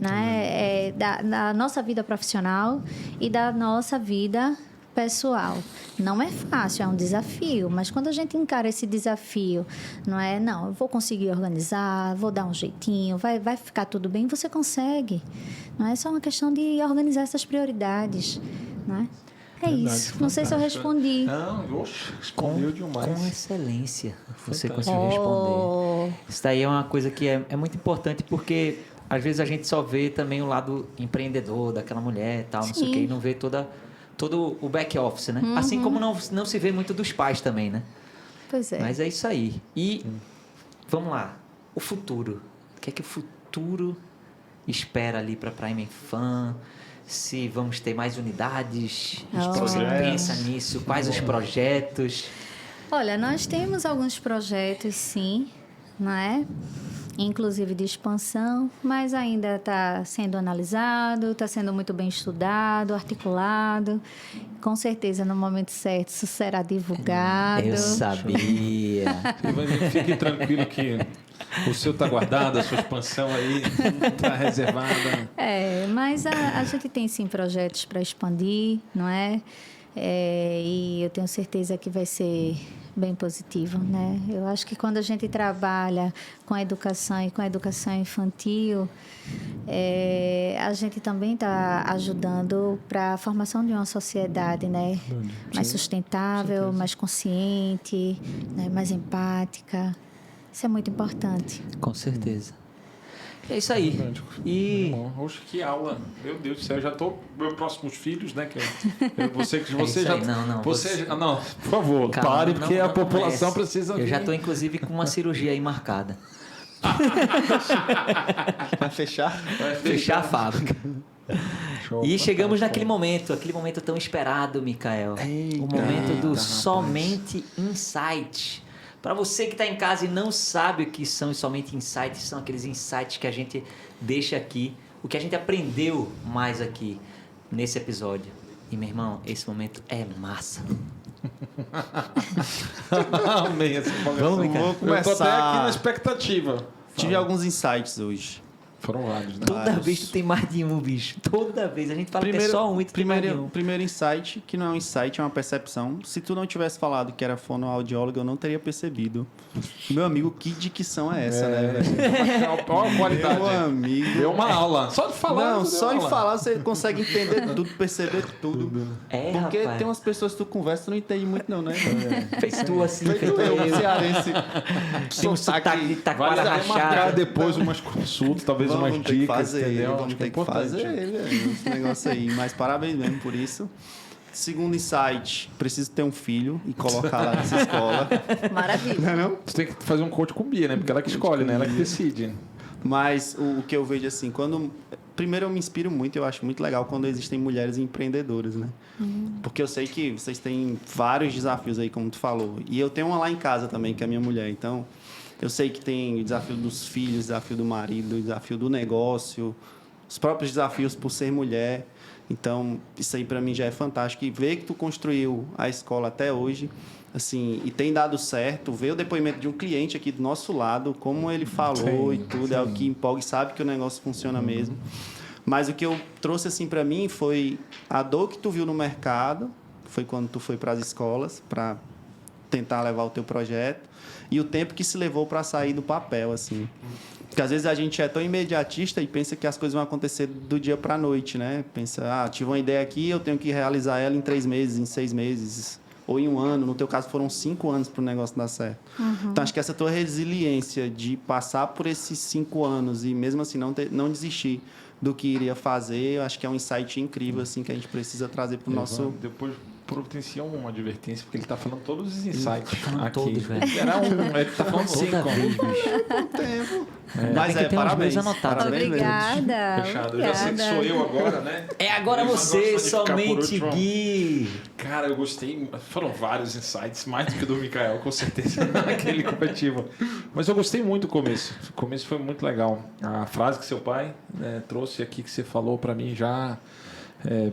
né? Da nossa vida profissional e da nossa vida pessoal. Não é fácil, é um desafio, mas quando a gente encara esse desafio, não, eu vou conseguir organizar, vou dar um jeitinho, vai ficar tudo bem, você consegue. Não é só uma questão de organizar essas prioridades, não é? É isso. Não sei se eu respondi. Não, respondeu demais. Com excelência, você conseguiu responder. Isso daí é uma coisa que é muito importante, porque às vezes a gente só vê também o lado empreendedor daquela mulher e tal, não sei o quê, e não vê todo o back office, né? Assim como não se vê muito dos pais também, né? Pois é. Mas é isso aí. E vamos lá, o futuro. O que é que o futuro espera ali para Prime Fan? Se vamos ter mais unidades? Você pensa nisso? Quais os projetos? Olha, nós temos alguns projetos, sim, não é? Inclusive de expansão, mas ainda está sendo analisado, está sendo muito bem estudado, articulado. Com certeza, no momento certo, isso será divulgado. Eu sabia. Fique tranquilo que o seu está guardado, a sua expansão aí está reservada. Mas a gente tem, sim, projetos para expandir, não é? E eu tenho certeza que vai ser bem positivo, né? Eu acho que quando a gente trabalha com a educação e com a educação infantil, A gente também está ajudando para a formação de uma sociedade, né? Mais sustentável, mais consciente, né? Mais empática. Isso é muito importante. Com certeza. É isso aí. E Oxe, que aula. Meu Deus do céu, eu já tô meus próximos filhos, né? Você isso já. aí, não. Não, por favor, Calma, pare, não, porque não a população comece. precisa. Eu já estou, inclusive, com uma cirurgia aí marcada. Vai fechar? Fechar a fábrica. Show, E chegamos naquele fantástico. momento, aquele momento tão esperado, Mikael. Eita, O momento do rapaz. Somente Insight. Para você que está em casa e não sabe o que são os Somente Insights, são aqueles insights que a gente deixa aqui, o que a gente aprendeu mais aqui nesse episódio. E, meu irmão, esse momento é massa. Amei essa Vamos, empolgação. Mikael. Vou Eu tô até aqui na começar. expectativa. Tive alguns insights hoje. Foram vários, né? Toda Vários. vez tu tem mais de um, bicho. Toda vez. A gente fala que é só um e tu tem mais de um. Primeiro insight, que não é um insight, é uma percepção. Se tu não tivesse falado que era fonoaudiólogo, eu não teria percebido. Meu amigo, que dicção é essa, né, velho? Olha a qualidade. Meu amigo. Deu uma aula. Só de falar. Não, deu só de aula. falar você consegue entender tudo, perceber tudo. É, Porque rapaz. tem umas pessoas que tu conversa e tu não entende muito não, né? Fez tu assim, Feito feito eu, eu. cearense. Tem um sotaque de taquara Vale até marcar rachada. depois umas consultas, talvez umas Vamos ter que dicas, fazer, entendeu? vamos Acho que é ter que importante. fazer, velho, esse negócio aí. Mas parabéns mesmo por isso. Segundo insight, preciso ter um filho e colocar lá nessa escola. Maravilha. Não é não? Você tem que fazer um coach com Bia, né? Porque ela que escolhe, né? Ela que decide. Mas o que eu vejo assim, quando... Primeiro eu me inspiro muito, eu acho muito legal quando existem mulheres empreendedoras, né? Porque eu sei que vocês têm vários desafios aí, como tu falou. E eu tenho uma lá em casa também, que é a minha mulher. Então, eu sei que tem o desafio dos filhos, o desafio do marido, o desafio do negócio, os próprios desafios por ser mulher. Então, isso aí para mim já é fantástico. E ver que tu construiu a escola até hoje, assim, e tem dado certo, ver o depoimento de um cliente aqui do nosso lado, como ele falou Sim, e tudo, é o que empolga e sabe que o negócio funciona mesmo. Mas o que eu trouxe assim para mim foi a dor que tu viu no mercado, foi quando tu foi para as escolas para tentar levar o teu projeto, e o tempo que se levou para sair do papel, assim. Porque às vezes a gente é tão imediatista e pensa que as coisas vão acontecer do dia para a noite, né? Pensa, tive uma ideia aqui, eu tenho que realizar ela em 3 meses, em 6 meses, ou em 1 ano. No teu caso, foram 5 anos para o negócio dar certo. Então, acho que essa tua resiliência de passar por esses 5 anos e mesmo assim não desistir do que iria fazer, eu acho que é um insight incrível, assim, que a gente precisa trazer para o nosso... Depois providencia uma advertência, porque ele está falando todos os insights falando aqui. todos, velho. Era ele está falando Toda 5. vez, bicho. tempo. Ainda Mas bem que tem uns parabéns. meus anotados. Parabéns mesmo. Obrigada. Fechado. Eu já sei que sou eu agora, né? É agora Eu você, gosto de ficar por somente último. Gui. Cara, eu gostei. Foram vários insights, mais do que o do Mikael, com certeza, naquele competitivo. Mas eu gostei muito do começo. O começo foi muito legal. A frase que seu pai trouxe aqui, que você falou para mim já.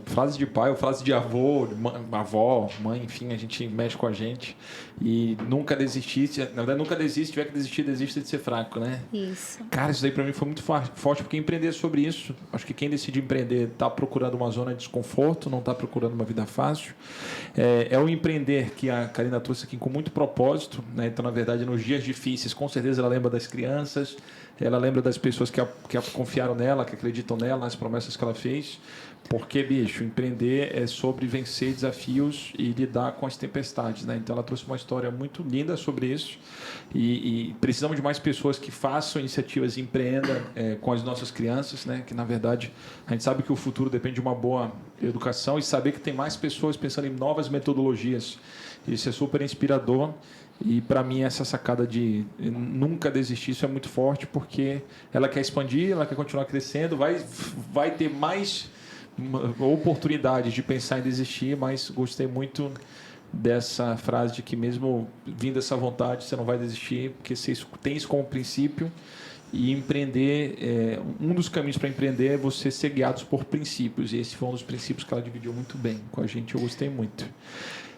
Frase de pai ou frase de avô, avó, mãe, enfim, a gente mexe com a gente. E nunca desistir, na verdade, nunca desiste, tiver que desistir, desista de ser fraco, né? Isso. Cara, isso daí pra mim foi muito forte, porque empreender sobre isso, acho que quem decide empreender tá procurando uma zona de desconforto, não tá procurando uma vida fácil. É o empreender que a Karina trouxe aqui com muito propósito, né? Então, na verdade, nos dias difíceis, com certeza ela lembra das crianças, ela lembra das pessoas que confiaram nela, que acreditam nela, nas promessas que ela fez. Porque, bicho, empreender é sobre vencer desafios e lidar com as tempestades, né? Então, ela trouxe uma história muito linda sobre isso. E precisamos de mais pessoas que façam iniciativas e empreendam com as nossas crianças, né? Que, na verdade, a gente sabe que o futuro depende de uma boa educação e saber que tem mais pessoas pensando em novas metodologias. Isso é super inspirador. E, para mim, essa sacada de nunca desistir, isso é muito forte, porque ela quer expandir, ela quer continuar crescendo, vai ter mais oportunidade de pensar em desistir, mas gostei muito dessa frase de que mesmo vindo essa vontade, você não vai desistir, porque você tem isso como princípio. E empreender, um dos caminhos para empreender é você ser guiado por princípios, e esse foi um dos princípios que ela dividiu muito bem com a gente, eu gostei muito.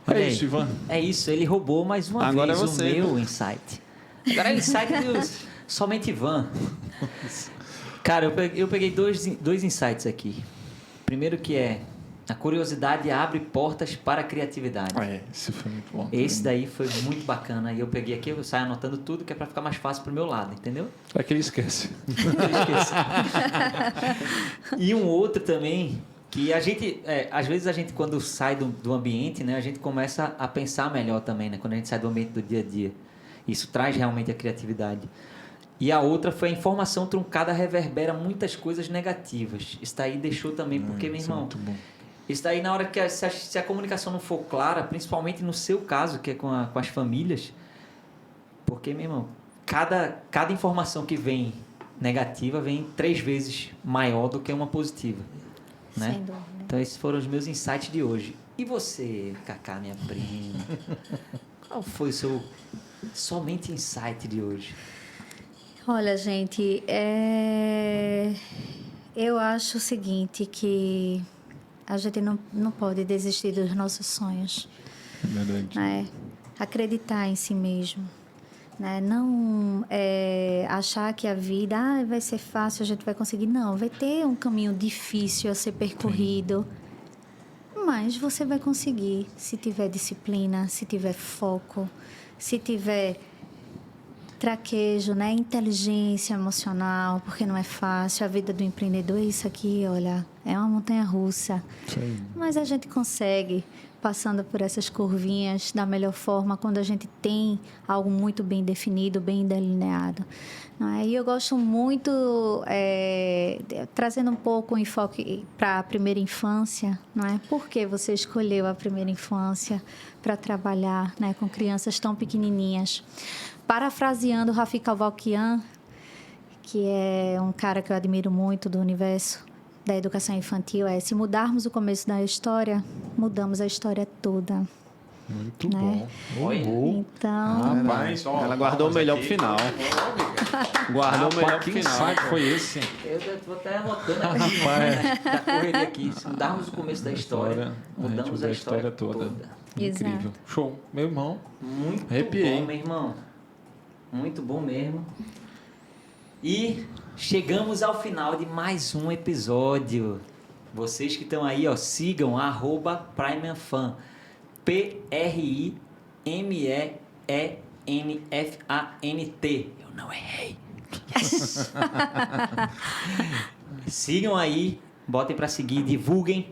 Olha aí. Isso, Ivan. É isso, ele roubou mais uma Agora vez é você, o meu pô. insight. Agora é o insight dos somente Ivan. Cara, eu peguei dois insights aqui. Primeiro que é A curiosidade abre portas para a criatividade. Esse foi muito bom. Esse daí foi muito bacana. E eu peguei aqui, eu saio anotando tudo, que é para ficar mais fácil pro meu lado, entendeu? É que ele esquece. E um outro também, que a gente, às vezes a gente quando sai do ambiente, né, a gente começa a pensar melhor também, né, quando a gente sai do ambiente do dia a dia. Isso traz realmente a criatividade. E a outra foi a informação truncada reverbera muitas coisas negativas. Isso daí deixou também, porque, meu irmão, muito bom. isso daí na hora que se a comunicação não for clara, principalmente no seu caso, que é com as famílias, porque, meu irmão, cada informação que vem negativa vem 3 vezes maior do que uma positiva, né? Sem dúvida. Então esses foram os meus insights de hoje. E você, Cacá, minha prima? Qual foi o seu somente insight de hoje? Olha, gente, eu acho o seguinte, que a gente não pode desistir dos nossos sonhos. É verdade. Né? Acreditar em si mesmo. Né? Não achar que a vida vai ser fácil, a gente vai conseguir. Não, vai ter um caminho difícil a ser percorrido. Mas você vai conseguir se tiver disciplina, se tiver foco, se tiver traquejo, né? Inteligência emocional, porque não é fácil. A vida do empreendedor é isso aqui, olha, é uma montanha-russa. Mas a gente consegue, passando por essas curvinhas da melhor forma, quando a gente tem algo muito bem definido, bem delineado. Não é? E eu gosto muito, trazendo um pouco o enfoque para a primeira infância, não é? Por que você escolheu a primeira infância para trabalhar, né, com crianças tão pequenininhas? Parafraseando Rafi Cavalcante, que é um cara que eu admiro muito do universo da educação infantil, se mudarmos o começo da história, mudamos a história toda. Muito Né? bom. Então, Rapaz, ó, Ela guardou o melhor pro final. Guardou o melhor pro que final. insight foi esse? Eu estou até anotando aqui, da correria aqui. Se mudarmos o começo da história, mudamos a história toda. Incrível. Exato. Show. Meu irmão. Muito Arrepiei. bom, meu irmão. Muito bom mesmo. E chegamos ao final de mais um episódio. Vocês que estão aí, ó, sigam @PrimeFan. PRIMEENFANT. Eu não errei. Yes! Sigam aí, botem para seguir, divulguem,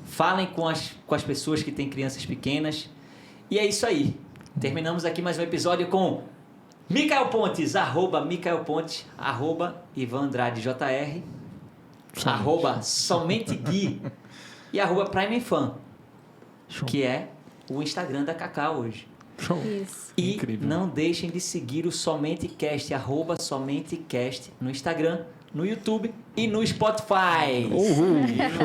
falem com as pessoas que têm crianças pequenas. E é isso aí. Terminamos aqui mais um episódio com Micael Pontes, @Micael Pontes, @Ivan Andrade JR, @Somente Gui e @PrimeFan, que é o Instagram da Cacá hoje. Show. isso. E Incrível. não deixem de seguir o SomenteCast, @SomenteCast no Instagram, no YouTube e no Spotify.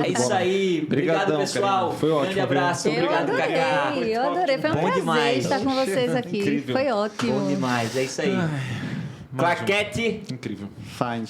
É isso aí. Obrigado, Obrigadão, pessoal. Karina. Foi ótimo, Grande abraço. viu? Obrigado, Cacá. Eu adorei. Foi um Bom prazer demais. estar com vocês aqui. Incrível. Foi ótimo. Bom demais. É isso aí. Mais um. Claquete. Incrível. Find.